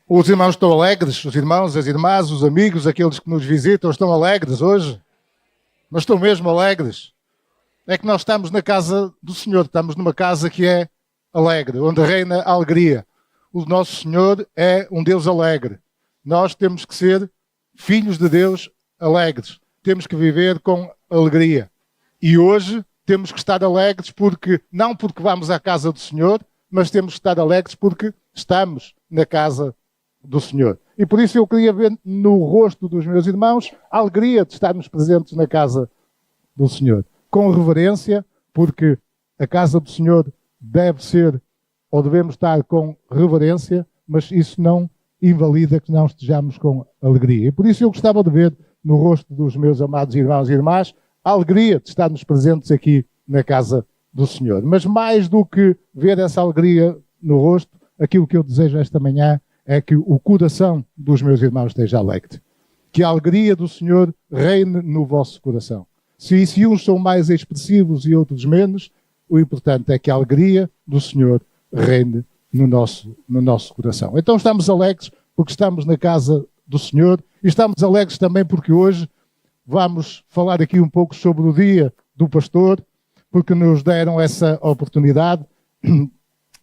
Os irmãos estão alegres, os irmãos, as irmãs, os amigos, aqueles que nos visitam, estão alegres hoje? Mas estão mesmo alegres. É que nós estamos na casa do Senhor, estamos numa casa que é alegre, onde reina a alegria. O nosso Senhor é um Deus alegre. Nós temos que ser filhos de Deus alegres. Temos que viver com alegria. E hoje temos que estar alegres não porque vamos à casa do Senhor, mas temos que estar alegres porque estamos na casa do Senhor. E por isso eu queria ver no rosto dos meus irmãos a alegria de estarmos presentes na casa do Senhor. Com reverência, porque a casa do Senhor deve ser, ou devemos estar com reverência, mas isso não invalida que não estejamos com alegria. E por isso eu gostava de ver no rosto dos meus amados irmãos e irmãs a alegria de estarmos presentes aqui na casa do Senhor. Mas mais do que ver essa alegria no rosto, aquilo que eu desejo esta manhã é que o coração dos meus irmãos esteja alegre. Que a alegria do Senhor reine no vosso coração. Se uns são mais expressivos e outros menos, o importante é que a alegria do Senhor reine no nosso coração. Então estamos alegres porque estamos na casa do Senhor e estamos alegres também porque hoje vamos falar aqui um pouco sobre o dia do pastor, porque nos deram essa oportunidade.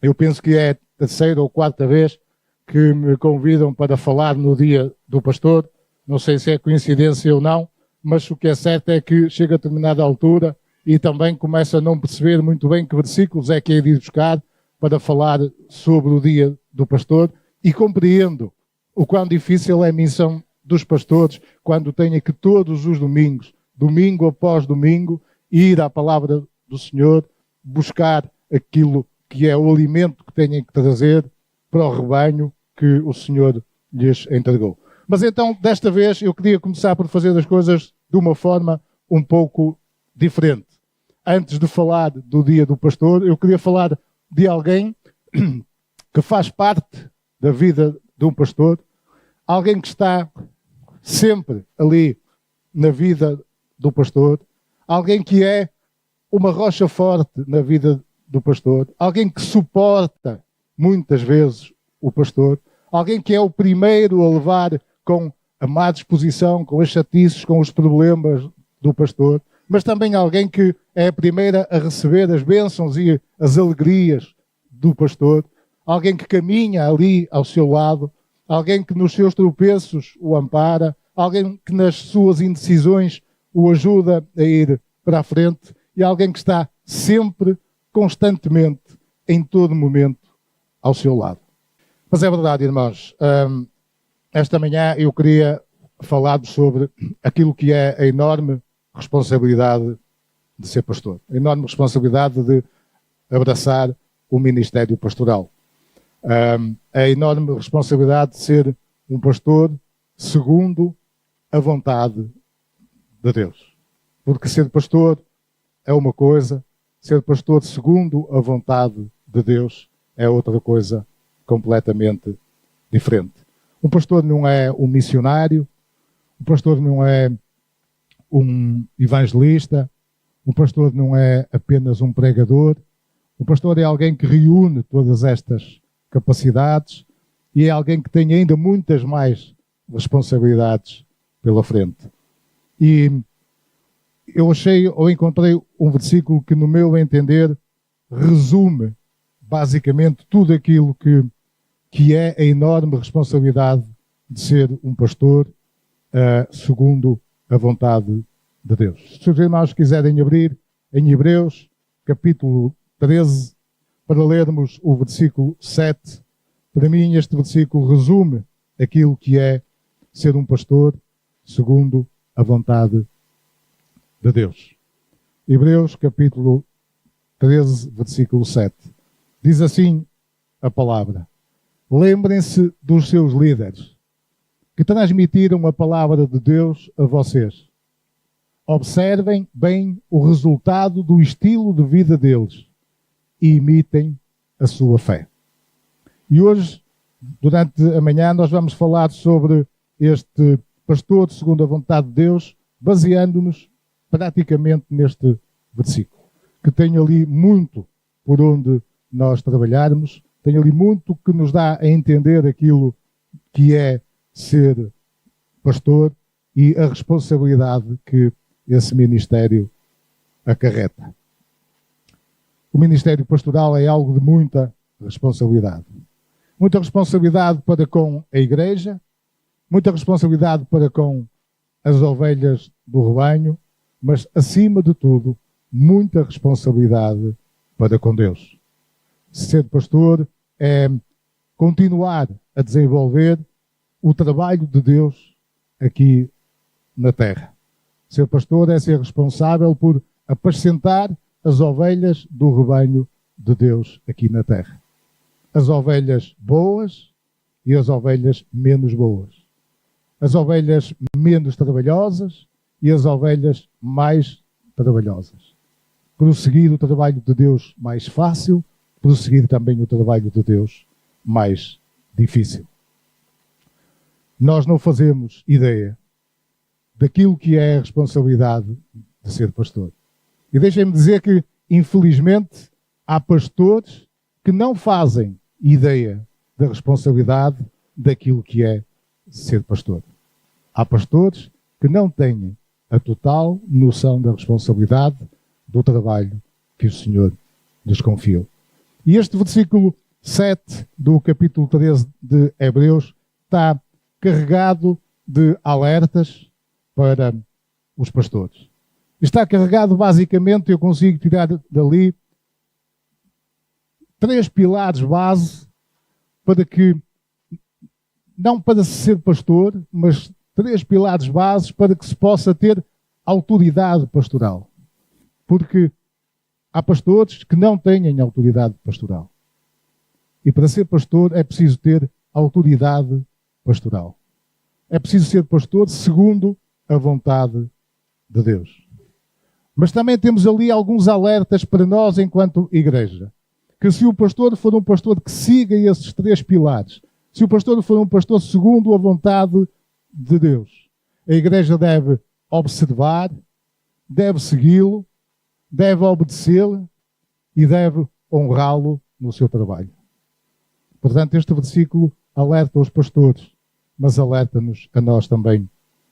Eu penso que é a terceira ou quarta vez que me convidam para falar no dia do pastor. Não sei se é coincidência ou não, mas o que é certo é que chega a determinada altura e também começo a não perceber muito bem que versículos é que é de ir buscar para falar sobre o dia do pastor e compreendo o quão difícil é a missão dos pastores quando têm que todos os domingos, domingo após domingo, ir à palavra do Senhor, buscar aquilo que é o alimento que têm que trazer para o rebanho que o Senhor lhes entregou. Mas então, desta vez, eu queria começar por fazer as coisas de uma forma um pouco diferente. Antes de falar do dia do pastor, eu queria falar de alguém que faz parte da vida de um pastor, alguém que está sempre ali na vida do pastor, alguém que é uma rocha forte na vida do pastor, alguém que suporta muitas vezes o pastor, alguém que é o primeiro a levar com a má disposição, com as chatices, com os problemas do pastor, mas também alguém que é a primeira a receber as bênçãos e as alegrias do pastor, alguém que caminha ali ao seu lado, alguém que nos seus tropeços o ampara, alguém que nas suas indecisões o ajuda a ir para a frente e alguém que está sempre, constantemente, em todo momento, ao seu lado. Mas é verdade, irmãos, esta manhã eu queria falar sobre aquilo que é a enorme responsabilidade de ser pastor, a enorme responsabilidade de abraçar o ministério pastoral, a enorme responsabilidade de ser um pastor segundo a vontade de Deus. Porque ser pastor é uma coisa, ser pastor segundo a vontade de Deus é outra coisa completamente diferente. Um pastor não é um missionário, um pastor não é um evangelista, um pastor não é apenas um pregador, um pastor é alguém que reúne todas estas capacidades e é alguém que tem ainda muitas mais responsabilidades pela frente. E eu encontrei um versículo que, no meu entender, resume basicamente tudo aquilo que é a enorme responsabilidade de ser um pastor segundo a vontade de Deus. Se os irmãos quiserem abrir em Hebreus, capítulo 13, para lermos o versículo 7, para mim este versículo resume aquilo que é ser um pastor segundo a vontade de Deus. Hebreus, capítulo 13, versículo 7. Diz assim a palavra: lembrem-se dos seus líderes, que transmitiram a palavra de Deus a vocês. Observem bem o resultado do estilo de vida deles e imitem a sua fé. E hoje, durante a manhã, nós vamos falar sobre este pastor segundo a vontade de Deus, baseando-nos praticamente neste versículo, que tem ali muito por onde nós trabalharmos, tem ali muito que nos dá a entender aquilo que é ser pastor e a responsabilidade que esse ministério acarreta. O ministério pastoral é algo de muita responsabilidade. Muita responsabilidade para com a igreja, muita responsabilidade para com as ovelhas do rebanho, mas, acima de tudo, muita responsabilidade para com Deus. Ser pastor é continuar a desenvolver o trabalho de Deus aqui na terra. Ser pastor é ser responsável por apacentar as ovelhas do rebanho de Deus aqui na terra. As ovelhas boas e as ovelhas menos boas. As ovelhas menos trabalhosas e as ovelhas mais trabalhosas. Prosseguir o trabalho de Deus mais fácil, prosseguir também o trabalho de Deus mais difícil. Nós não fazemos ideia daquilo que é a responsabilidade de ser pastor. E deixem-me dizer que, infelizmente, há pastores que não fazem ideia da responsabilidade daquilo que é ser pastor. Há pastores que não têm a total noção da responsabilidade do trabalho que o Senhor lhes confiou. E este versículo 7 do capítulo 13 de Hebreus está carregado de alertas para os pastores. Está carregado, basicamente, eu consigo tirar dali 3 pilares base para que, não para ser pastor, mas 3 pilares bases para que se possa ter autoridade pastoral. Porque há pastores que não têm autoridade pastoral. E para ser pastor é preciso ter autoridade pastoral. É preciso ser pastor segundo a vontade de Deus. Mas também temos ali alguns alertas para nós enquanto igreja. Que se o pastor for um pastor que siga esses 3 pilares, se o pastor for um pastor segundo a vontade de Deus, a igreja deve observar, deve segui-lo, deve obedecê-lo e deve honrá-lo no seu trabalho. Portanto, este versículo alerta os pastores, mas alerta-nos a nós também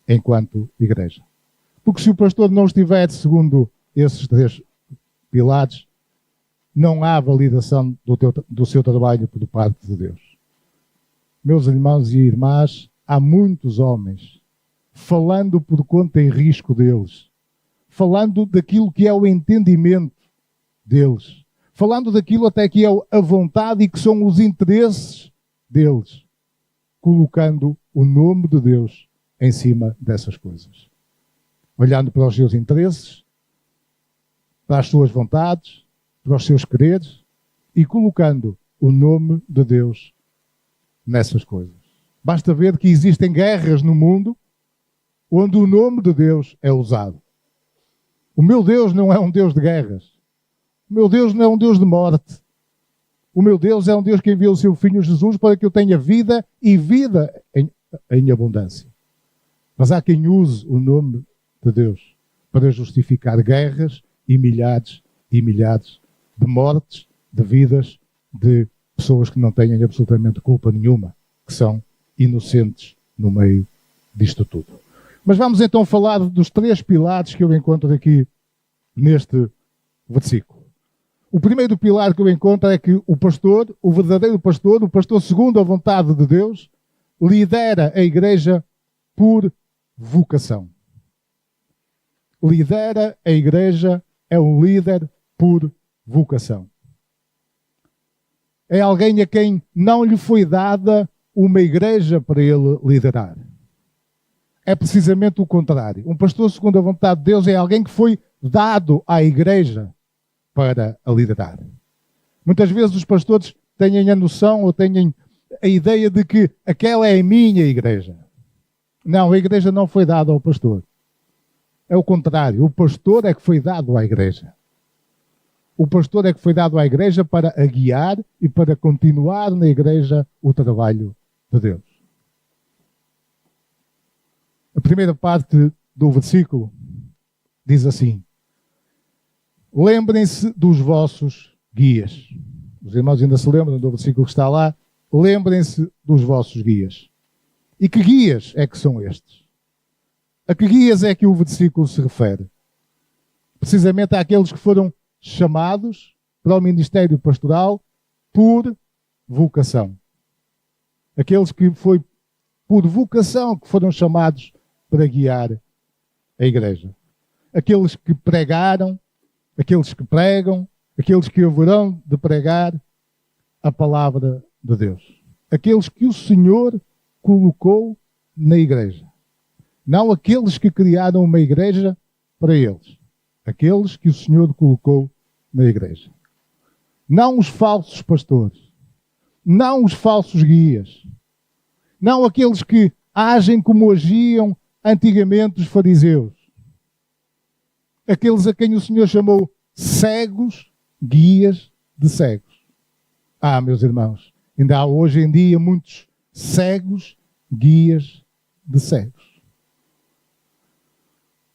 enquanto igreja. Porque se o pastor não estiver segundo esses 3 pilares, não há validação do seu trabalho por parte de Deus. Meus irmãos e irmãs, há muitos homens falando por conta e risco deles, falando daquilo que é o entendimento deles, falando daquilo até que é a vontade e que são os interesses deles, colocando o nome de Deus em cima dessas coisas. Olhando para os seus interesses, para as suas vontades, para os seus quereres e colocando o nome de Deus nessas coisas. Basta ver que existem guerras no mundo onde o nome de Deus é usado. O meu Deus não é um Deus de guerras. O meu Deus não é um Deus de morte. O meu Deus é um Deus que enviou o seu Filho Jesus para que eu tenha vida e vida em abundância. Mas há quem use o nome de Deus para justificar guerras e milhares de mortes, de vidas, de pessoas que não têm absolutamente culpa nenhuma, que são inocentes no meio disto tudo. Mas vamos então falar dos 3 pilares que eu encontro aqui neste versículo. O primeiro pilar que eu encontro é que o pastor, o verdadeiro pastor, o pastor segundo a vontade de Deus, lidera a igreja por vocação. Lidera a igreja, é um líder por vocação. É alguém a quem não lhe foi dada uma igreja para ele liderar. É precisamente o contrário. Um pastor segundo a vontade de Deus é alguém que foi dado à igreja para a liderar. Muitas vezes os pastores têm a noção ou têm a ideia de que aquela é a minha igreja. Não, a igreja não foi dada ao pastor. É o contrário. O pastor é que foi dado à igreja. O pastor é que foi dado à igreja para a guiar e para continuar na igreja o trabalho de Deus. A primeira parte do versículo diz assim: lembrem-se dos vossos guias. Os irmãos ainda se lembram do versículo que está lá? Lembrem-se dos vossos guias. E que guias é que são estes? A que guias é que o versículo se refere? Precisamente àqueles que foram chamados para o ministério pastoral por vocação. Aqueles que foi por vocação que foram chamados para guiar a igreja. Aqueles que pregaram, aqueles que pregam, aqueles que haverão de pregar a palavra de Deus. Aqueles que o Senhor colocou na igreja. Não aqueles que criaram uma igreja para eles. Aqueles que o Senhor colocou na igreja. Não os falsos pastores. Não os falsos guias. Não aqueles que agem como agiam antigamente os fariseus. Aqueles a quem o Senhor chamou cegos, guias de cegos. Meus irmãos, ainda há hoje em dia muitos cegos, guias de cegos.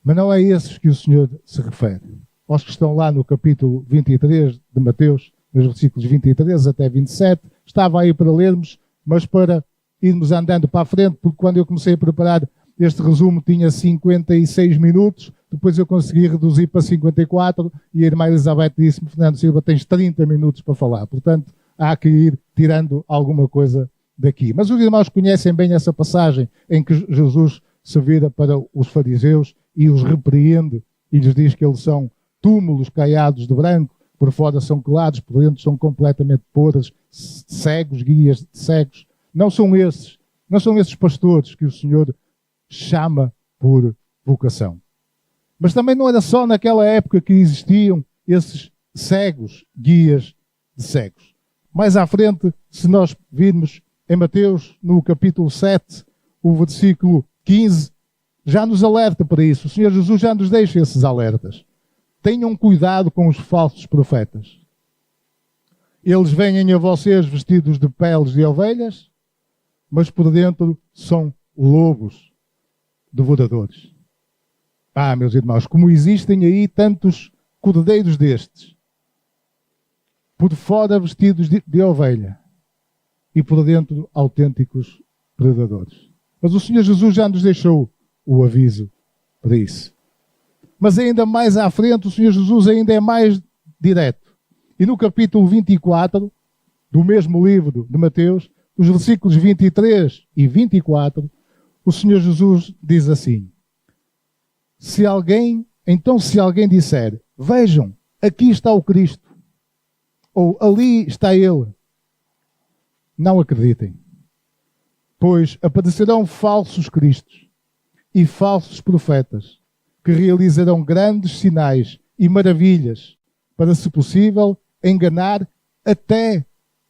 Mas não é a esses que o Senhor se refere. Aos que estão lá no capítulo 23 de Mateus, nos versículos 23 até 27, estava aí para lermos, mas para irmos andando para a frente, porque quando eu comecei a preparar este resumo tinha 56 minutos, depois eu consegui reduzir para 54 e a irmã Elizabeth disse-me: Fernando Silva, tens 30 minutos para falar. Portanto, há que ir tirando alguma coisa daqui. Mas os irmãos conhecem bem essa passagem em que Jesus se vira para os fariseus e os repreende e lhes diz que eles são túmulos caiados de branco, por fora são claros, por dentro são completamente podres, cegos, guias de cegos. Não são esses pastores que o Senhor chama por vocação. Mas também não era só naquela época que existiam esses cegos, guias de cegos. Mais à frente, se nós virmos em Mateus, no capítulo 7, o versículo 15, já nos alerta para isso. O Senhor Jesus já nos deixa esses alertas. Tenham cuidado com os falsos profetas. Eles vêm a vocês vestidos de peles de ovelhas, mas por dentro são lobos devoradores. Meus irmãos, como existem aí tantos cordeiros destes, por fora vestidos de ovelha e por dentro autênticos predadores. Mas o Senhor Jesus já nos deixou o aviso para isso. Mas ainda mais à frente, o Senhor Jesus ainda é mais direto. E no capítulo 24 do mesmo livro de Mateus, os versículos 23 e 24, o Senhor Jesus diz assim: se alguém disser, vejam, aqui está o Cristo, ou ali está Ele, não acreditem, pois aparecerão falsos cristos e falsos profetas, que realizarão grandes sinais e maravilhas, para, se possível, enganar até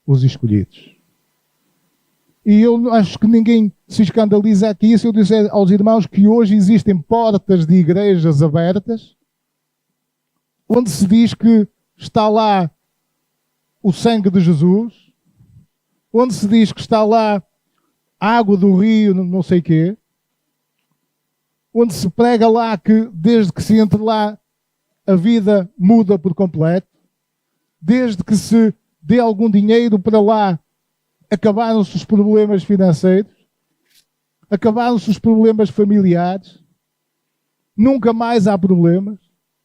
os escolhidos. E eu acho que ninguém se escandaliza aqui se eu disser aos irmãos que hoje existem portas de igrejas abertas, onde se diz que está lá o sangue de Jesus, onde se diz que está lá a água do rio, não sei quê, onde se prega lá que desde que se entre lá a vida muda por completo, desde que se dê algum dinheiro para lá acabaram-se os problemas financeiros, acabaram-se os problemas familiares, nunca mais há problemas,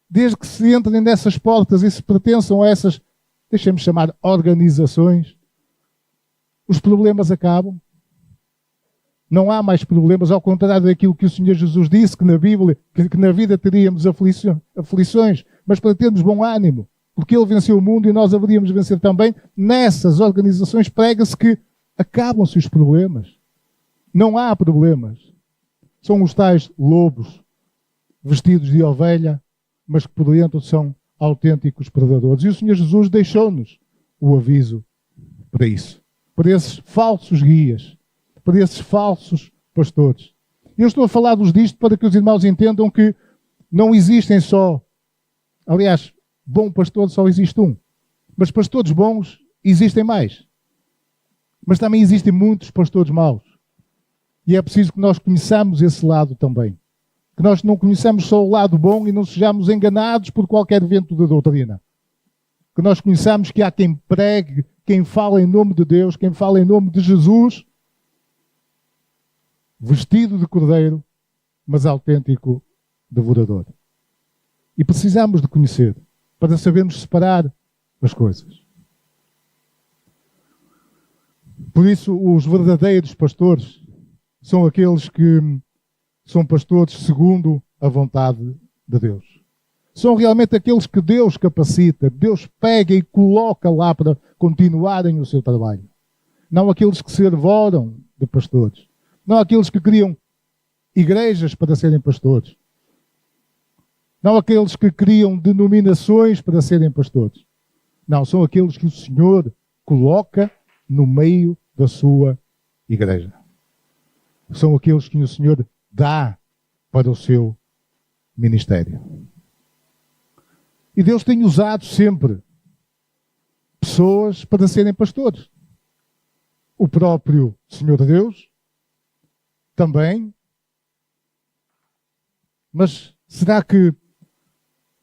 desde que se entrem nessas portas e se pertençam a essas, deixem-me chamar, organizações, os problemas acabam. Não há mais problemas, ao contrário daquilo que o Senhor Jesus disse, que na Bíblia, que na vida teríamos aflições, mas para termos bom ânimo, porque Ele venceu o mundo e nós haveríamos vencer também. Nessas organizações prega-se que acabam-se os problemas. Não há problemas. São os tais lobos vestidos de ovelha, mas que por dentro são autênticos predadores. E o Senhor Jesus deixou-nos o aviso para isso. Para esses falsos guias, para esses falsos pastores. Eu estou a falar-vos disto para que os irmãos entendam que não existem só, aliás, bom pastor só existe um. Mas pastores bons existem mais. Mas também existem muitos pastores maus. E é preciso que nós conheçamos esse lado também. Que nós não conheçamos só o lado bom e não sejamos enganados por qualquer vento de doutrina. Que nós conheçamos que há quem pregue, quem fala em nome de Deus, quem fala em nome de Jesus, vestido de cordeiro, mas autêntico devorador. E precisamos de conhecer para sabermos separar as coisas. Por isso, os verdadeiros pastores são aqueles que são pastores segundo a vontade de Deus. São realmente aqueles que Deus capacita, Deus pega e coloca lá para continuarem o seu trabalho. Não aqueles que se arvoram de pastores. Não aqueles que criam igrejas para serem pastores. Não aqueles que criam denominações para serem pastores. Não, são aqueles que o Senhor coloca no meio da sua igreja. São aqueles que o Senhor dá para o seu ministério. E Deus tem usado sempre pessoas para serem pastores. O próprio Senhor Deus também. Mas será que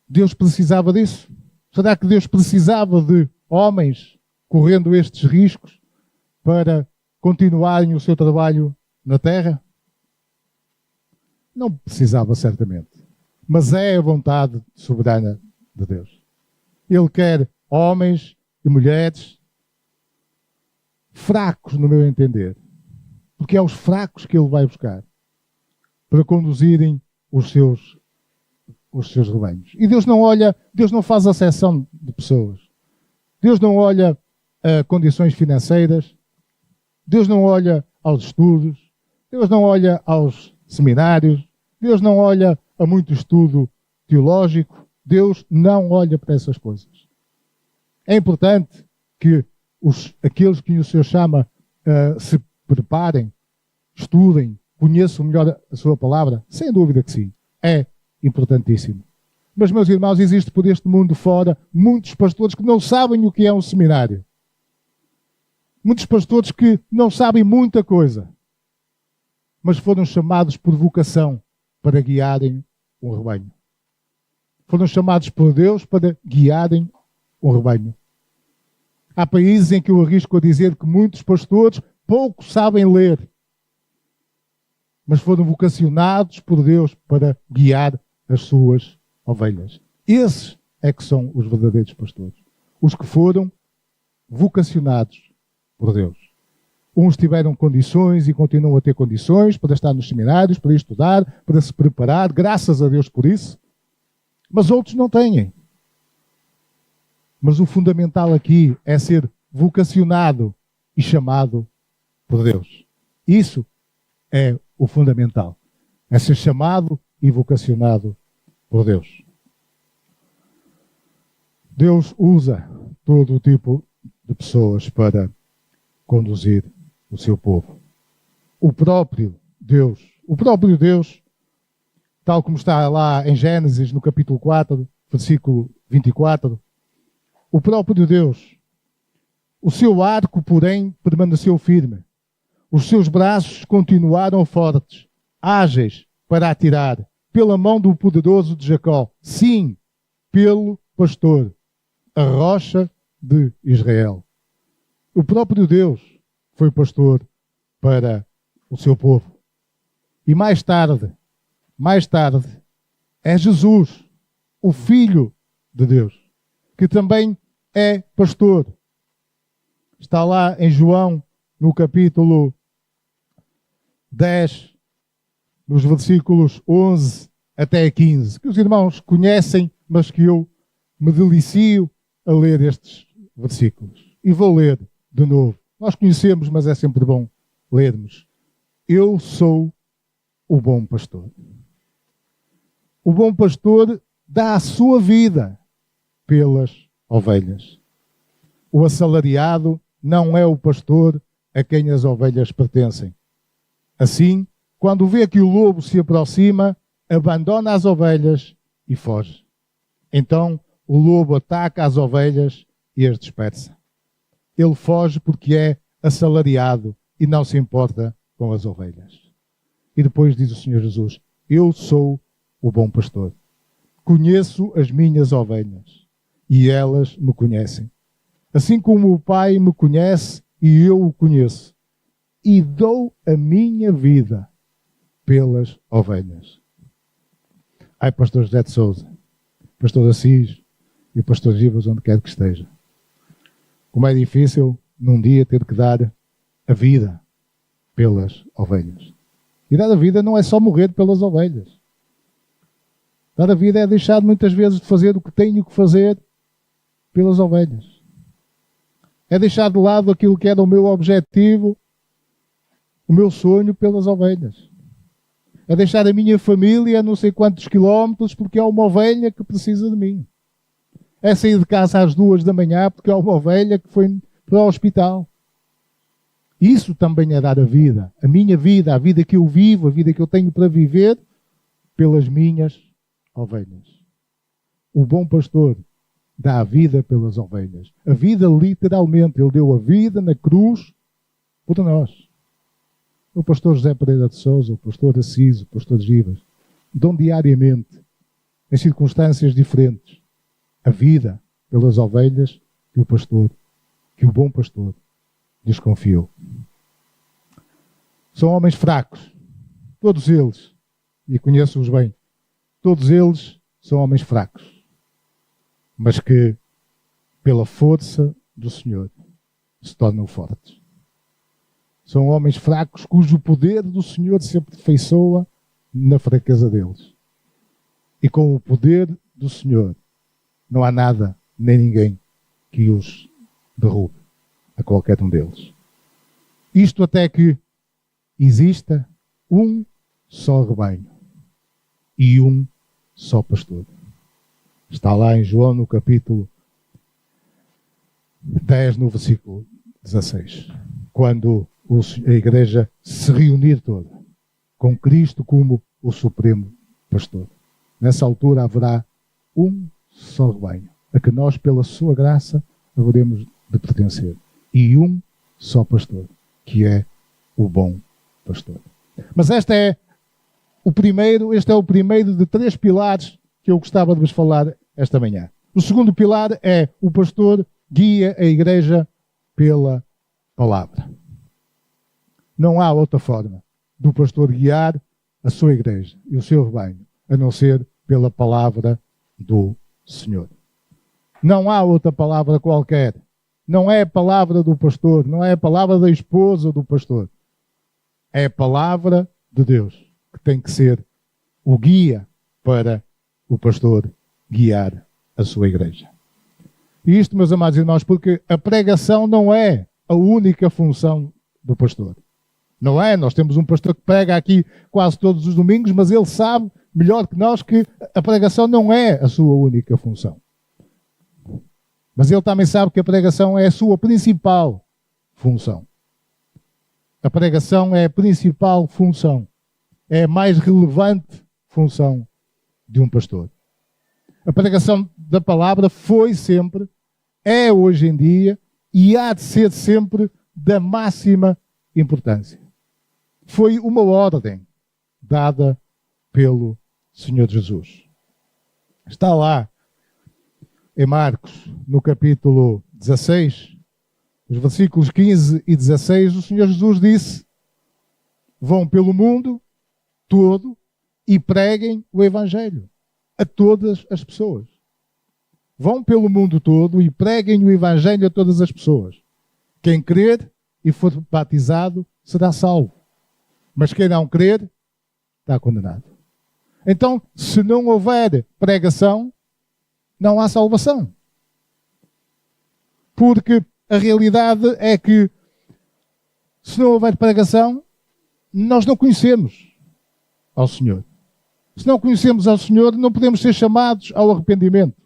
Deus precisava disso? Será que Deus precisava de homens correndo estes riscos para continuarem o seu trabalho na terra? Não precisava, certamente. Mas é a vontade soberana de Deus. Ele quer homens e mulheres fracos, no meu entender. Porque é os fracos que ele vai buscar para conduzirem os seus rebanhos. E Deus não olha, Deus não faz acepção de pessoas. Deus não olha a condições financeiras. Deus não olha aos estudos. Deus não olha aos seminários. Deus não olha a muito estudo teológico. Deus não olha para essas coisas. É importante que aqueles que o Senhor chama se preparem, estudem, conheçam melhor a sua palavra. Sem dúvida que sim. É importantíssimo. Mas, meus irmãos, existe por este mundo fora muitos pastores que não sabem o que é um seminário. Muitos pastores que não sabem muita coisa, mas foram chamados por vocação para guiarem um rebanho. Foram chamados por Deus para guiarem um rebanho. Há países em que eu arrisco a dizer que muitos pastores pouco sabem ler, mas foram vocacionados por Deus para guiar as suas ovelhas. Esses é que são os verdadeiros pastores. Os que foram vocacionados por Deus. Uns tiveram condições e continuam a ter condições para estar nos seminários, para estudar, para se preparar, graças a Deus por isso. Mas outros não têm. Mas o fundamental aqui é ser vocacionado e chamado por Deus. Isso é o fundamental. É ser chamado e vocacionado por Deus. Deus usa todo o tipo de pessoas para conduzir o seu povo. O próprio Deus, tal como está lá em Gênesis, no capítulo 4, versículo 24, o próprio Deus, o seu arco, porém, permaneceu firme. Os seus braços continuaram fortes, ágeis para atirar, pela mão do poderoso de Jacó. Sim, pelo pastor, a rocha de Israel. O próprio Deus foi pastor para o seu povo. E mais tarde, é Jesus, o Filho de Deus, que também é pastor. Está lá em João, no capítulo 10, nos versículos 11 até 15, que os irmãos conhecem, mas que eu me delicio a ler estes versículos. E vou ler de novo. Nós conhecemos, mas é sempre bom lermos. Eu sou o bom pastor. O bom pastor dá a sua vida pelas ovelhas. O assalariado não é o pastor a quem as ovelhas pertencem. Assim, quando vê que o lobo se aproxima, abandona as ovelhas e foge. Então, o lobo ataca as ovelhas e as dispersa. Ele foge porque é assalariado e não se importa com as ovelhas. E depois diz o Senhor Jesus: eu sou o bom pastor. Conheço as minhas ovelhas e elas me conhecem. Assim como o Pai me conhece e eu o conheço. E dou a minha vida pelas ovelhas. Ai, pastor José de Sousa, pastor Assis e o pastor Gibas, onde quer que esteja. Como é difícil num dia ter que dar a vida pelas ovelhas. E dar a vida não é só morrer pelas ovelhas. Dar a vida é deixar muitas vezes de fazer o que tenho que fazer pelas ovelhas. É deixar de lado aquilo que era o meu objetivo, o meu sonho pelas ovelhas. É deixar a minha família a não sei quantos quilómetros porque há uma ovelha que precisa de mim. É sair de casa às 2 da manhã porque há uma ovelha que foi para o hospital. Isso também é dar a vida. A minha vida, a vida que eu vivo, a vida que eu tenho para viver pelas minhas ovelhas. O bom pastor dá a vida pelas ovelhas. A vida literalmente. Ele deu a vida na cruz por nós. O pastor José Pereira de Sousa, o pastor Assis, o pastor Gibas, dão diariamente, em circunstâncias diferentes, a vida pelas ovelhas que o bom pastor, lhes confiou. São homens fracos, todos eles, e conheço-os bem, todos eles são homens fracos, mas que, pela força do Senhor, se tornam fortes. São homens fracos cujo poder do Senhor se aperfeiçoa na fraqueza deles. E com o poder do Senhor, não há nada, nem ninguém, que os derrube a qualquer um deles. Isto até que exista um só rebanho e um só pastor. Está lá em João, no capítulo 10, no versículo 16. Quando a igreja se reunir toda, com Cristo como o supremo pastor. Nessa altura haverá um só rebanho, a que nós, pela sua graça, haveremos de pertencer. E um só pastor, que é o bom pastor. Mas este é o primeiro de 3 pilares que eu gostava de vos falar esta manhã. O segundo pilar é: o pastor guia a igreja pela palavra. Não há outra forma do pastor guiar a sua igreja e o seu rebanho, a não ser pela palavra do Senhor. Não há outra palavra qualquer. Não é a palavra do pastor, não é a palavra da esposa do pastor. É a palavra de Deus que tem que ser o guia para o pastor guiar a sua igreja. E isto, meus amados irmãos, porque a pregação não é a única função do pastor. Não é? Nós temos um pastor que prega aqui quase todos os domingos, mas ele sabe melhor que nós que a pregação não é a sua única função. Mas ele também sabe que a pregação é a sua principal função. A pregação é a principal função. É a mais relevante função de um pastor. A pregação da palavra foi sempre, é hoje em dia e há de ser sempre da máxima importância. Foi uma ordem dada pelo Senhor Jesus. Está lá em Marcos, no capítulo 16, os versículos 15 e 16, o Senhor Jesus disse: vão pelo mundo todo e preguem o Evangelho a todas as pessoas. Vão pelo mundo todo e preguem o Evangelho a todas as pessoas. Quem crer e for batizado será salvo. Mas quem não crer está condenado. Então, se não houver pregação, não há salvação. Porque a realidade é que, se não houver pregação, nós não conhecemos ao Senhor. Se não conhecemos ao Senhor, não podemos ser chamados ao arrependimento.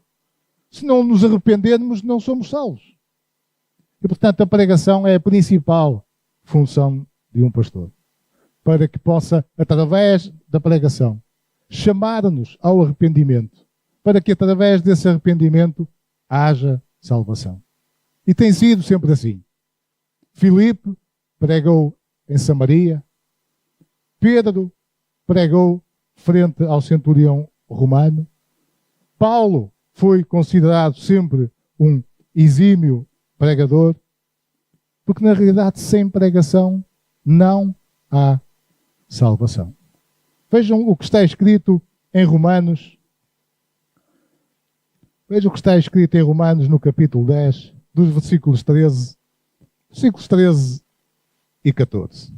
Se não nos arrependermos, não somos salvos. E, portanto, a pregação é a principal função de um pastor. Para que possa, através da pregação, chamar-nos ao arrependimento. Para que, através desse arrependimento, haja salvação. E tem sido sempre assim. Filipe pregou em Samaria. Pedro pregou frente ao centurião romano. Paulo foi considerado sempre um exímio pregador. Porque, na realidade, sem pregação não há salvação. Vejam o que está escrito em Romanos. Vejam o que está escrito em Romanos no capítulo 10, dos versículos 13 e 14.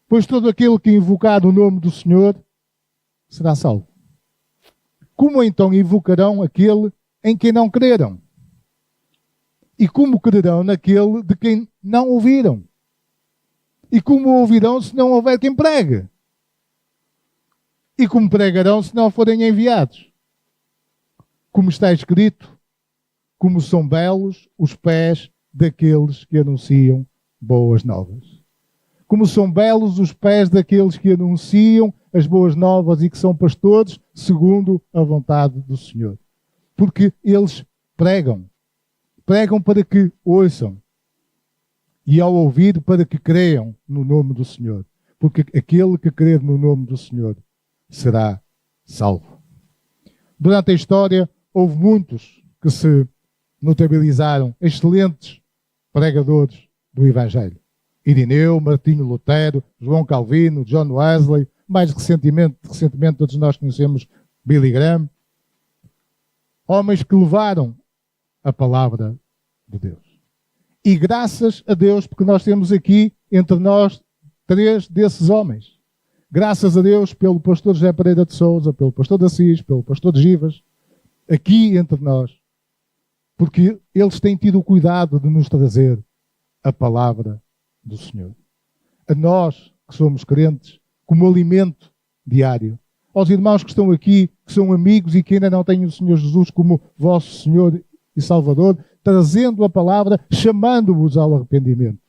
Pois todo aquele que invocar o nome do Senhor será salvo. Como então invocarão aquele em quem não creram? E como crerão naquele de quem não ouviram? E como ouvirão se não houver quem pregue? E como pregarão se não forem enviados? Como está escrito, como são belos os pés daqueles que anunciam boas novas. Como são belos os pés daqueles que anunciam as boas novas e que são pastores segundo a vontade do Senhor. Porque eles pregam. Pregam para que ouçam. E ao ouvir, para que creiam no nome do Senhor. Porque aquele que crer no nome do Senhor será salvo. Durante a história, houve muitos que se notabilizaram, excelentes pregadores do Evangelho. Irineu, Martinho Lutero, João Calvino, John Wesley, mais recentemente todos nós conhecemos Billy Graham. Homens que levaram a palavra de Deus. E graças a Deus, porque nós temos aqui entre nós 3 desses homens. Graças a Deus pelo pastor José Pereira de Sousa, pelo pastor de Assis, pelo pastor de Givas, aqui entre nós. Porque eles têm tido o cuidado de nos trazer a palavra do Senhor. A nós que somos crentes, como alimento diário. Aos irmãos que estão aqui, que são amigos e que ainda não têm o Senhor Jesus como vosso Senhor e Salvador, trazendo a palavra, chamando-vos ao arrependimento,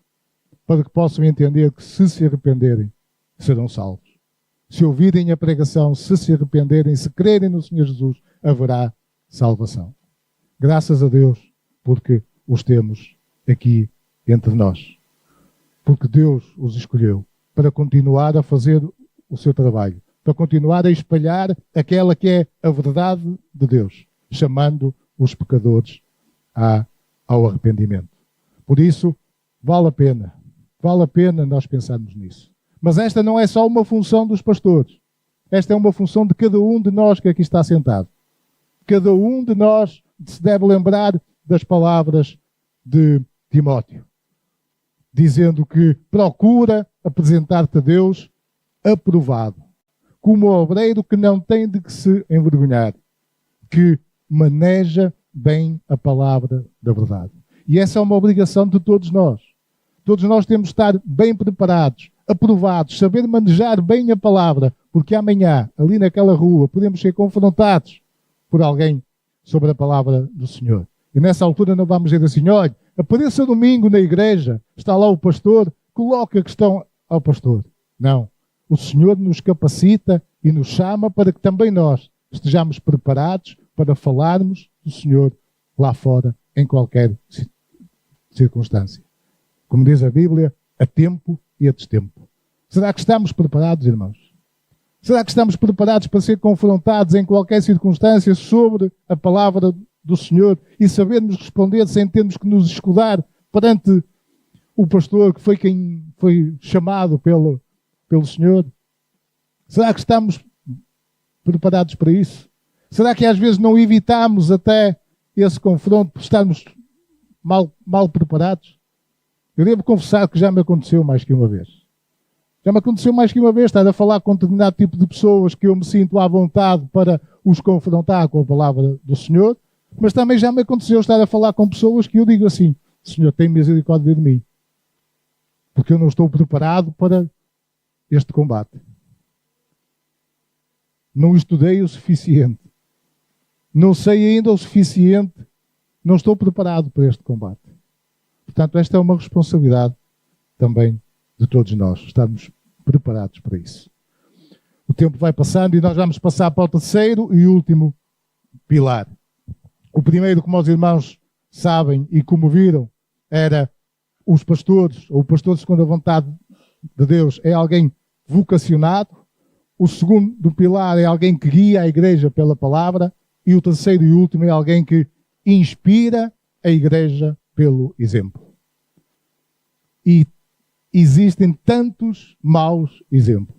para que possam entender que se arrependerem, serão salvos. Se ouvirem a pregação, se arrependerem, se crerem no Senhor Jesus, haverá salvação. Graças a Deus, porque os temos aqui entre nós. Porque Deus os escolheu para continuar a fazer o seu trabalho, para continuar a espalhar aquela que é a verdade de Deus, chamando os pecadores ao arrependimento. Por isso, vale a pena nós pensarmos nisso. Mas esta não é só uma função dos pastores. Esta é uma função de cada um de nós que aqui está sentado. Cada um de nós se deve lembrar das palavras de Timóteo, dizendo que procura apresentar-te a Deus aprovado, como obreiro que não tem de que se envergonhar, que maneja bem a palavra da verdade. E essa é uma obrigação de todos nós. Todos nós temos de estar bem preparados, aprovados, saber manejar bem a palavra, porque amanhã, ali naquela rua, podemos ser confrontados por alguém sobre a palavra do Senhor. E nessa altura não vamos dizer assim, olha, apareça domingo na igreja, está lá o pastor, coloque a questão ao pastor. Não. O Senhor nos capacita e nos chama para que também nós estejamos preparados para falarmos do Senhor lá fora, em qualquer circunstância. Como diz a Bíblia, a tempo e a destempo. Será que estamos preparados, irmãos? Será que estamos preparados para ser confrontados em qualquer circunstância sobre a palavra do Senhor e sabermos responder sem termos que nos escudar perante o pastor que foi quem foi chamado pelo Senhor? Será que estamos preparados para isso? Será que às vezes não evitamos até esse confronto por estarmos mal preparados? Eu devo confessar que já me aconteceu mais que uma vez. Já me aconteceu mais que uma vez estar a falar com determinado tipo de pessoas que eu me sinto à vontade para os confrontar com a palavra do Senhor, mas também já me aconteceu estar a falar com pessoas que eu digo assim, Senhor, tem misericórdia de mim, porque eu não estou preparado para este combate. Não estudei o suficiente. Não sei ainda o suficiente. Não estou preparado para este combate. Portanto, esta é uma responsabilidade também de todos nós, estarmos preparados para isso. O tempo vai passando e nós vamos passar para o terceiro e último pilar. O primeiro, como os irmãos sabem e como viram, era os pastores, ou o pastor segundo a vontade de Deus, é alguém vocacionado. O segundo pilar é alguém que guia a igreja pela palavra. E o terceiro e último é alguém que inspira a igreja pelo exemplo. E existem tantos maus exemplos.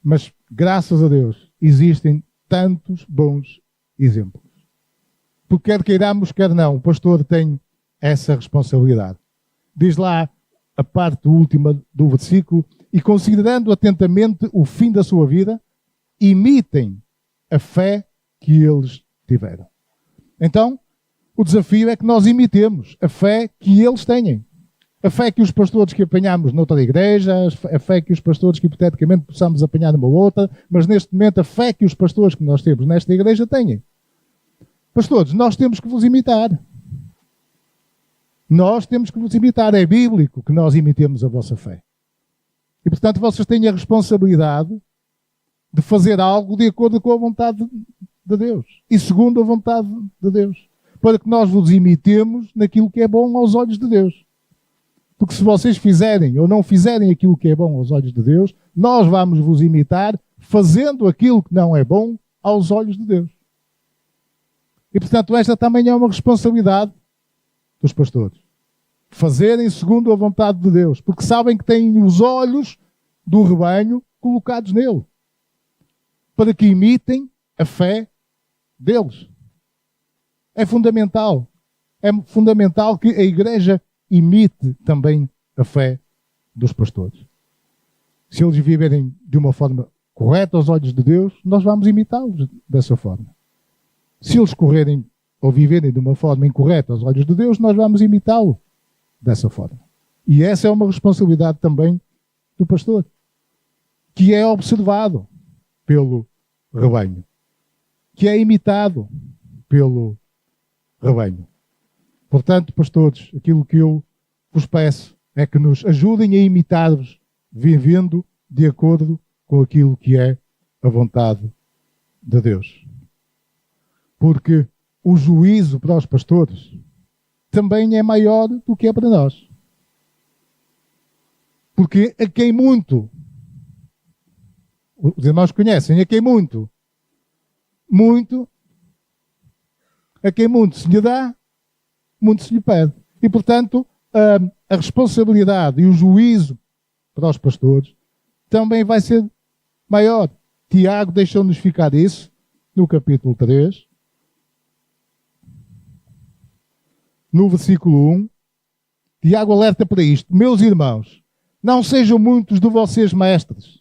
Mas, graças a Deus, existem tantos bons exemplos. Porque quer queiramos, quer não, o pastor tem essa responsabilidade. Diz lá a parte última do versículo: e considerando atentamente o fim da sua vida, imitem a fé que eles tiveram. Então, o desafio é que nós imitemos a fé que eles têm. A fé que os pastores que apanhamos noutra igreja, a fé que os pastores que hipoteticamente possamos apanhar numa outra, mas neste momento a fé que os pastores que nós temos nesta igreja têm. Pastores, nós temos que vos imitar. Nós temos que vos imitar. É bíblico que nós imitemos a vossa fé. E, portanto, vocês têm a responsabilidade de fazer algo de acordo com a vontade de Deus. E segundo a vontade de Deus. Para que nós vos imitemos naquilo que é bom aos olhos de Deus. Porque se vocês fizerem ou não fizerem aquilo que é bom aos olhos de Deus, nós vamos vos imitar fazendo aquilo que não é bom aos olhos de Deus. E, portanto, esta também é uma responsabilidade dos pastores. Fazerem segundo a vontade de Deus. Porque sabem que têm os olhos do rebanho colocados nele. Para que imitem a fé deles. É fundamental. É fundamental que a igreja imite também a fé dos pastores. Se eles viverem de uma forma correta aos olhos de Deus, nós vamos imitá-los dessa forma. Se eles correrem ou viverem de uma forma incorreta aos olhos de Deus, nós vamos imitá-lo dessa forma. E essa é uma responsabilidade também do pastor, que é observado pelo rebanho, que é imitado pelo rebanho. Portanto, pastores, aquilo que eu vos peço é que nos ajudem a imitar-vos, vivendo de acordo com aquilo que é a vontade de Deus. Porque o juízo para os pastores também é maior do que é para nós. Porque a quem muito, os irmãos conhecem, a quem muito, a quem muito se lhe dá, muito se lhe pede. E, portanto, a responsabilidade e o juízo para os pastores também vai ser maior. Tiago deixou-nos ficar isso no capítulo 3, no versículo 1. Tiago alerta para isto: meus irmãos, não sejam muitos de vocês mestres,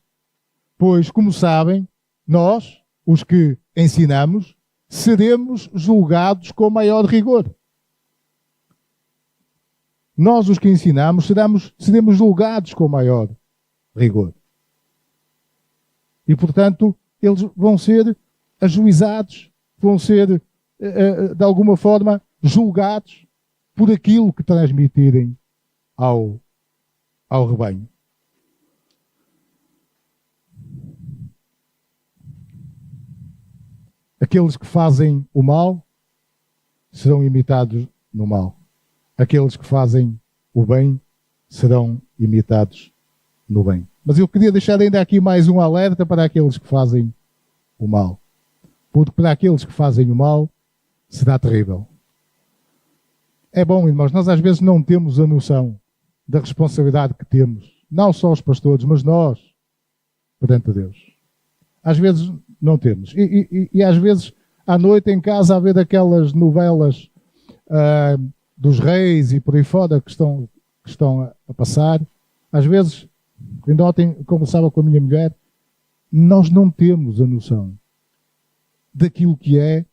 pois, como sabem, nós, os que ensinamos, seremos julgados com maior rigor. Nós, os que ensinamos, seremos julgados com maior rigor. E, portanto, eles vão ser ajuizados, vão ser, de alguma forma, julgados por aquilo que transmitirem ao rebanho. Aqueles que fazem o mal serão imitados no mal. Aqueles que fazem o bem serão imitados no bem. Mas eu queria deixar ainda aqui mais um alerta para aqueles que fazem o mal. Porque para aqueles que fazem o mal será terrível. É bom, irmãos, nós às vezes não temos a noção da responsabilidade que temos. Não só os pastores, mas nós, perante Deus. Às vezes não temos. E às vezes, à noite em casa, a ver aquelas novelas dos reis e por aí fora que estão a passar. Às vezes, ainda ontem conversava com a minha mulher, nós não temos a noção daquilo que é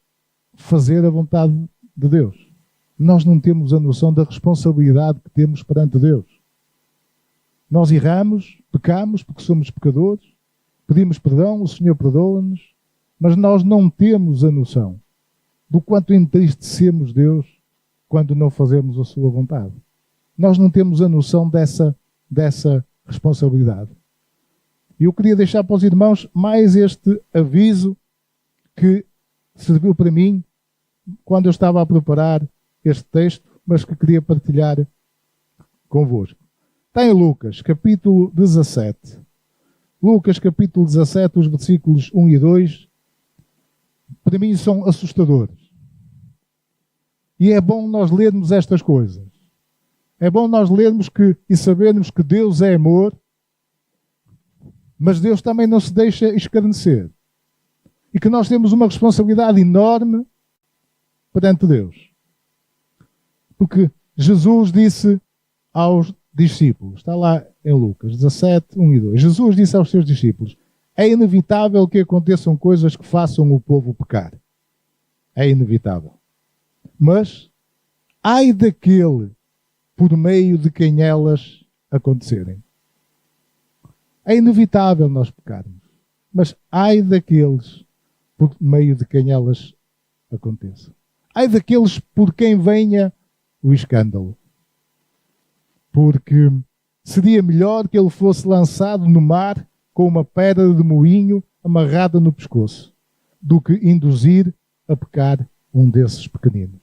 fazer a vontade de Deus. Nós não temos a noção da responsabilidade que temos perante Deus. Nós erramos, pecamos porque somos pecadores, pedimos perdão, o Senhor perdoa-nos, mas nós não temos a noção do quanto entristecemos Deus quando não fazemos a sua vontade. Nós não temos a noção dessa responsabilidade. E eu queria deixar para os irmãos mais este aviso que serviu para mim quando eu estava a preparar este texto, mas que queria partilhar convosco. Está em Lucas, capítulo 17. Lucas, capítulo 17, os versículos 1 e 2, para mim são assustadores. E é bom nós lermos estas coisas. É bom nós lermos e sabermos que Deus é amor, mas Deus também não se deixa escarnecer. E que nós temos uma responsabilidade enorme perante Deus. Porque Jesus disse aos discípulos, está lá em Lucas 17, 1 e 2. Jesus disse aos seus discípulos: é inevitável que aconteçam coisas que façam o povo pecar. É inevitável. Mas, ai daquele por meio de quem elas acontecerem. É inevitável nós pecarmos. Mas ai daqueles por meio de quem elas aconteçam. Ai daqueles por quem venha o escândalo. Porque seria melhor que ele fosse lançado no mar com uma pedra de moinho amarrada no pescoço, do que induzir a pecar um desses pequeninos.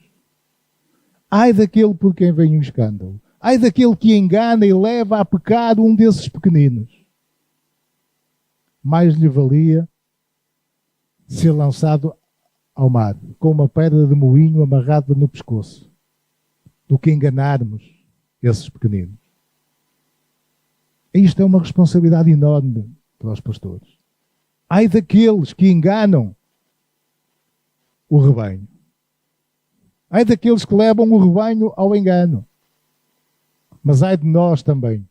Ai daquele por quem vem o escândalo. Ai daquele que engana e leva a pecar um desses pequeninos. Mais lhe valia ser lançado ao mar com uma pedra de moinho amarrada no pescoço, do que enganarmos esses pequeninos. Isto é uma responsabilidade enorme para os pastores. Ai daqueles que enganam o rebanho. Ai daqueles que levam o rebanho ao engano. Mas ai de nós também.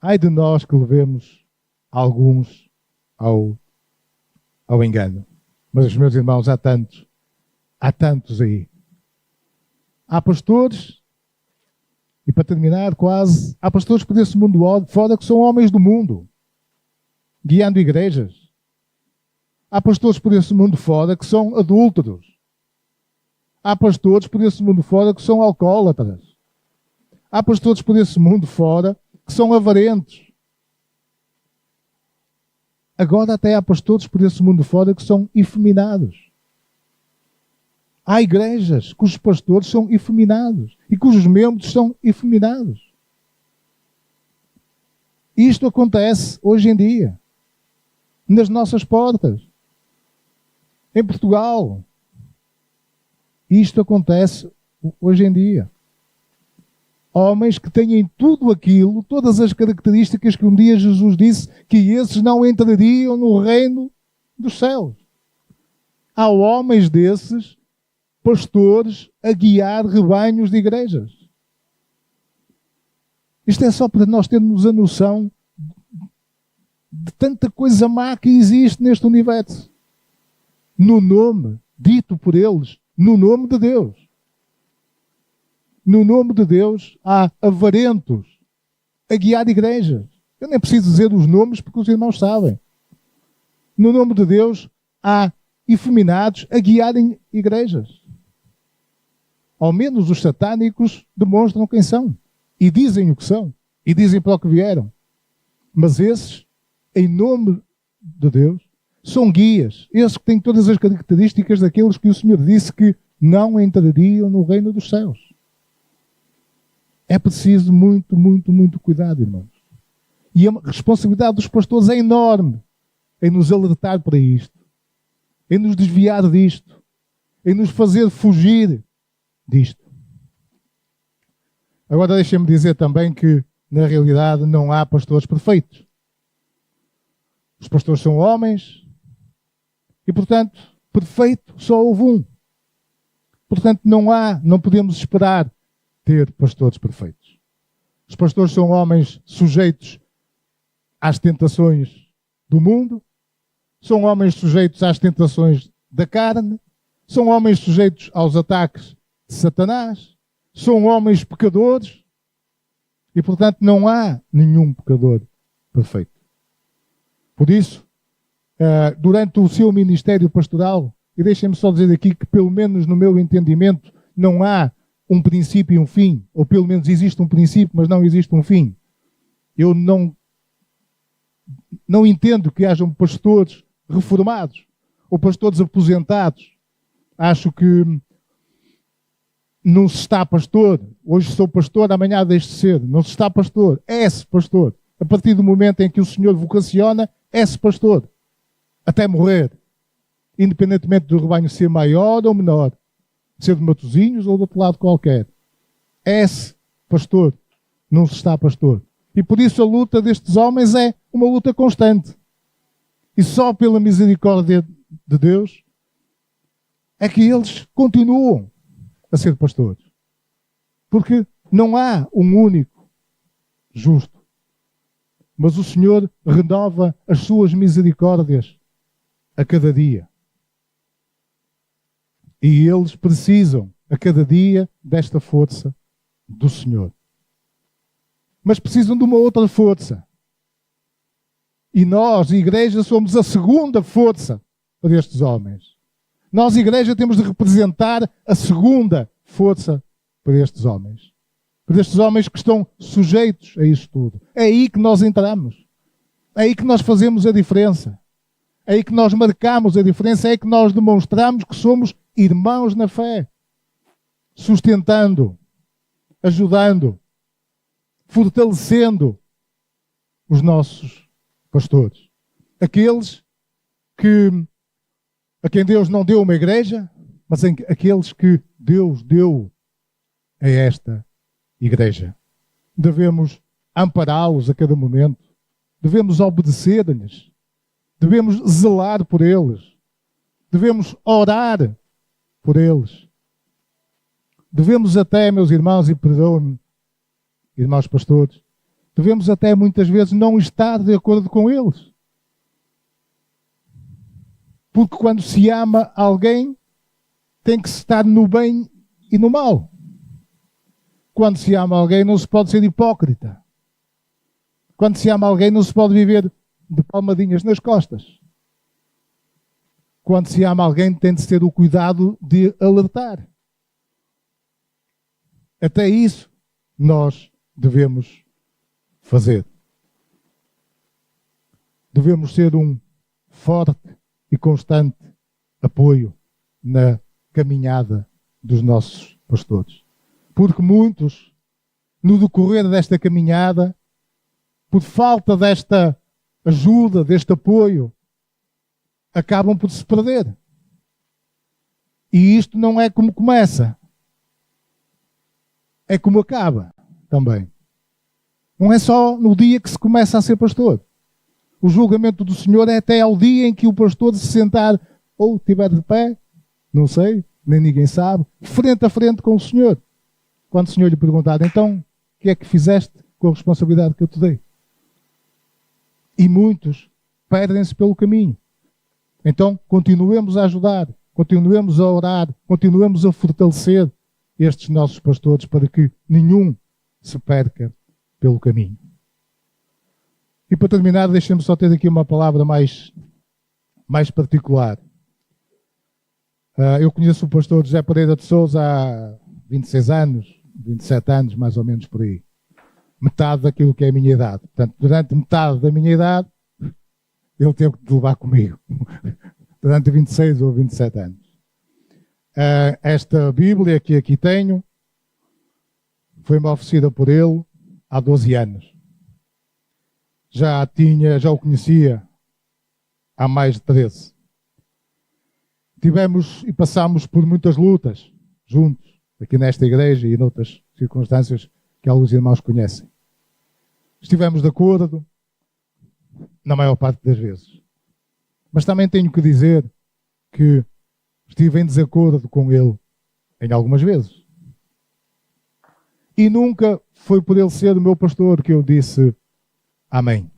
Ai de nós que levemos alguns ao engano. Mas, os meus irmãos, há tantos aí. Há pastores, e para terminar quase, há pastores por esse mundo fora que são homens do mundo, guiando igrejas. Há pastores por esse mundo fora que são adúlteros. Há pastores por esse mundo fora que são alcoólatras. Há pastores por esse mundo fora que são avarentos. Agora até há pastores por esse mundo fora que são efeminados. Há igrejas cujos pastores são efeminados e cujos membros são efeminados. Isto acontece hoje em dia, nas nossas portas, em Portugal. Isto acontece hoje em dia. Homens que têm tudo aquilo, todas as características que um dia Jesus disse que esses não entrariam no reino dos céus. Há homens desses, pastores, a guiar rebanhos de igrejas. Isto é só para nós termos a noção de tanta coisa má que existe neste universo. No nome, dito por eles, no nome de Deus. No nome de Deus há avarentos a guiar igrejas. Eu nem preciso dizer os nomes porque os irmãos sabem. No nome de Deus há efeminados a guiarem igrejas. Ao menos os satânicos demonstram quem são. E dizem o que são. E dizem para o que vieram. Mas esses, em nome de Deus, são guias. Esses que têm todas as características daqueles que o Senhor disse que não entrariam no reino dos céus. É preciso muito, muito, muito cuidado, irmãos. E a responsabilidade dos pastores é enorme em nos alertar para isto, em nos desviar disto, em nos fazer fugir disto. Agora deixem-me dizer também que, na realidade, não há pastores perfeitos. Os pastores são homens e, portanto, perfeito só houve um. Portanto, não podemos esperar ter pastores perfeitos. Os pastores são homens sujeitos às tentações do mundo, são homens sujeitos às tentações da carne, são homens sujeitos aos ataques de Satanás, são homens pecadores e, portanto, não há nenhum pecador perfeito. Por isso, durante o seu ministério pastoral, e deixem-me só dizer aqui que, pelo menos no meu entendimento, não há um princípio e um fim, ou pelo menos existe um princípio, mas não existe um fim. Eu não entendo que hajam pastores reformados ou pastores aposentados. Acho que não se está pastor. Hoje sou pastor, amanhã deixo de ser. Não se está pastor. É-se pastor. A partir do momento em que o Senhor vocaciona, é-se pastor. Até morrer. Independentemente do rebanho ser maior ou menor. Ser de Matosinhos ou do outro lado qualquer. É-se pastor. Não se está pastor. E por isso a luta destes homens é uma luta constante. E só pela misericórdia de Deus é que eles continuam a ser pastores. Porque não há um único justo. Mas o Senhor renova as suas misericórdias a cada dia. E eles precisam a cada dia desta força do Senhor. Mas precisam de uma outra força. E nós, igreja, somos a segunda força para estes homens. Nós, igreja, temos de representar a segunda força para estes homens. Para estes homens que estão sujeitos a isto tudo. É aí que nós entramos. É aí que nós fazemos a diferença. É aí que nós marcamos a diferença. É aí que nós demonstramos que somos irmãos na fé. Sustentando, ajudando, fortalecendo os nossos pastores. Aqueles a quem Deus não deu uma igreja, mas aqueles que Deus deu a esta igreja. Devemos ampará-los a cada momento. Devemos obedecer-lhes. Devemos zelar por eles. Devemos orar por eles. Devemos até, meus irmãos, e perdoem-me, irmãos pastores, devemos até muitas vezes não estar de acordo com eles. Porque quando se ama alguém, tem que se estar no bem e no mal. Quando se ama alguém, não se pode ser hipócrita. Quando se ama alguém, não se pode viver de palmadinhas nas costas. Quando se ama alguém, tem de ter o cuidado de alertar. Até isso nós devemos fazer. Devemos ser um forte e constante apoio na caminhada dos nossos pastores. Porque muitos, no decorrer desta caminhada, por falta desta ajuda, deste apoio, acabam por se perder. E isto não é como começa. É como acaba também. Não é só no dia que se começa a ser pastor. O julgamento do Senhor é até ao dia em que o pastor se sentar, ou estiver de pé, não sei, nem ninguém sabe, frente a frente com o Senhor. Quando o Senhor lhe perguntar, então, o que é que fizeste com a responsabilidade que eu te dei? E muitos perdem-se pelo caminho. Então, continuemos a ajudar, continuemos a orar, continuemos a fortalecer estes nossos pastores para que nenhum se perca pelo caminho. E para terminar, deixem-me só ter aqui uma palavra mais particular. Eu conheço o pastor José Pereira de Sousa há 26 anos, 27 anos, mais ou menos por aí. Metade daquilo que é a minha idade. Portanto, durante metade da minha idade, ele teve que levar comigo. Durante 26 ou 27 anos. Esta Bíblia que aqui tenho foi-me oferecida por ele há 12 anos. Já o conhecia há mais de 13. Tivemos e passámos por muitas lutas juntos, aqui nesta igreja e noutras circunstâncias que alguns irmãos conhecem. Estivemos de acordo na maior parte das vezes. Mas também tenho que dizer que estive em desacordo com ele em algumas vezes. E nunca foi por ele ser o meu pastor que eu disse amém.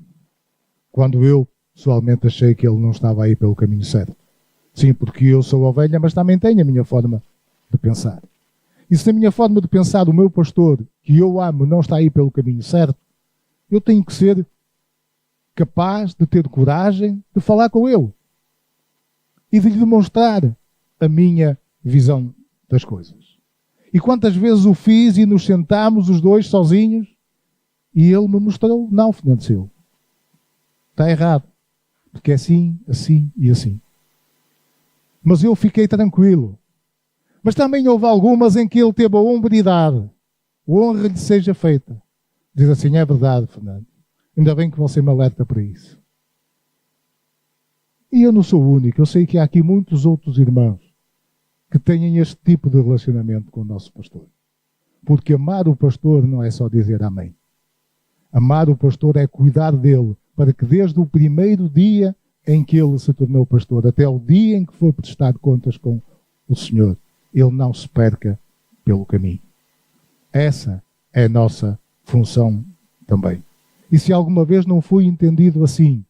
Quando eu pessoalmente achei que ele não estava aí pelo caminho certo. Sim, porque eu sou ovelha, mas também tenho a minha forma de pensar. E se a minha forma de pensar, o meu pastor, que eu amo, não está aí pelo caminho certo, eu tenho que ser capaz de ter coragem de falar com ele. E de lhe demonstrar a minha visão das coisas. E quantas vezes o fiz e nos sentámos os dois sozinhos e ele me mostrou, não, Fernando Silva, está errado, porque é assim, assim e assim. Mas eu fiquei tranquilo. Mas também houve algumas em que ele teve a hombridade, a honra lhe seja feita. Diz assim, é verdade, Fernando, ainda bem que você me alerta para isso. E eu não sou o único, eu sei que há aqui muitos outros irmãos que têm este tipo de relacionamento com o nosso pastor. Porque amar o pastor não é só dizer amém. Amar o pastor é cuidar dele, para que desde o primeiro dia em que ele se tornou pastor, até o dia em que foi prestado contas com o Senhor, ele não se perca pelo caminho. Essa é a nossa função também. E se alguma vez não foi entendido assim,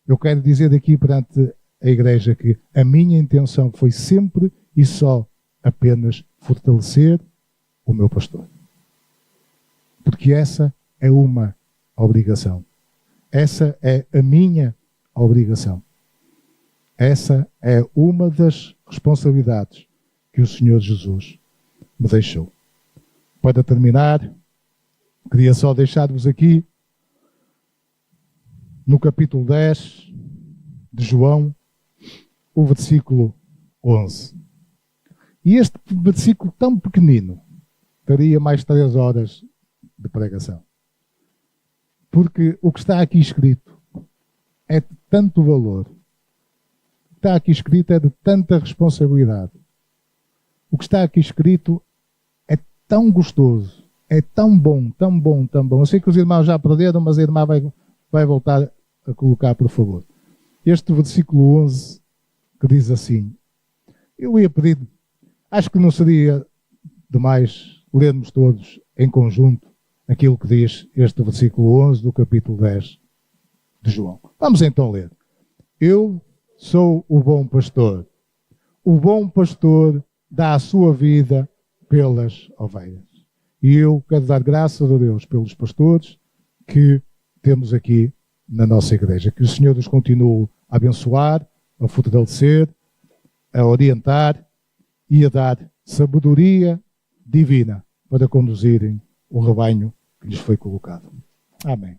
eu quero dizer aqui perante a igreja que a minha intenção foi sempre e só apenas fortalecer o meu pastor. Porque essa é uma obrigação. Essa é a minha obrigação. Essa é uma das responsabilidades que o Senhor Jesus me deixou. Para terminar, queria só deixar-vos aqui no capítulo 10 de João, o versículo 11. E este versículo tão pequenino daria mais 3 horas de pregação. Porque o que está aqui escrito é de tanto valor. O que está aqui escrito é de tanta responsabilidade. O que está aqui escrito é tão gostoso, é tão bom, tão bom, tão bom. Eu sei que os irmãos já perderam, mas a irmã vai voltar a colocar, por favor. Este versículo 11 que diz assim, eu ia pedir, acho que não seria demais lermos todos em conjunto aquilo que diz este versículo 11 do capítulo 10 de João. Vamos então ler. Eu sou o bom pastor. O bom pastor dá a sua vida pelas ovelhas. E eu quero dar graças a Deus pelos pastores que temos aqui na nossa igreja. Que o Senhor os continue a abençoar, a fortalecer, a orientar e a dar sabedoria divina para conduzirem o rebanho que lhes foi colocado. Amém.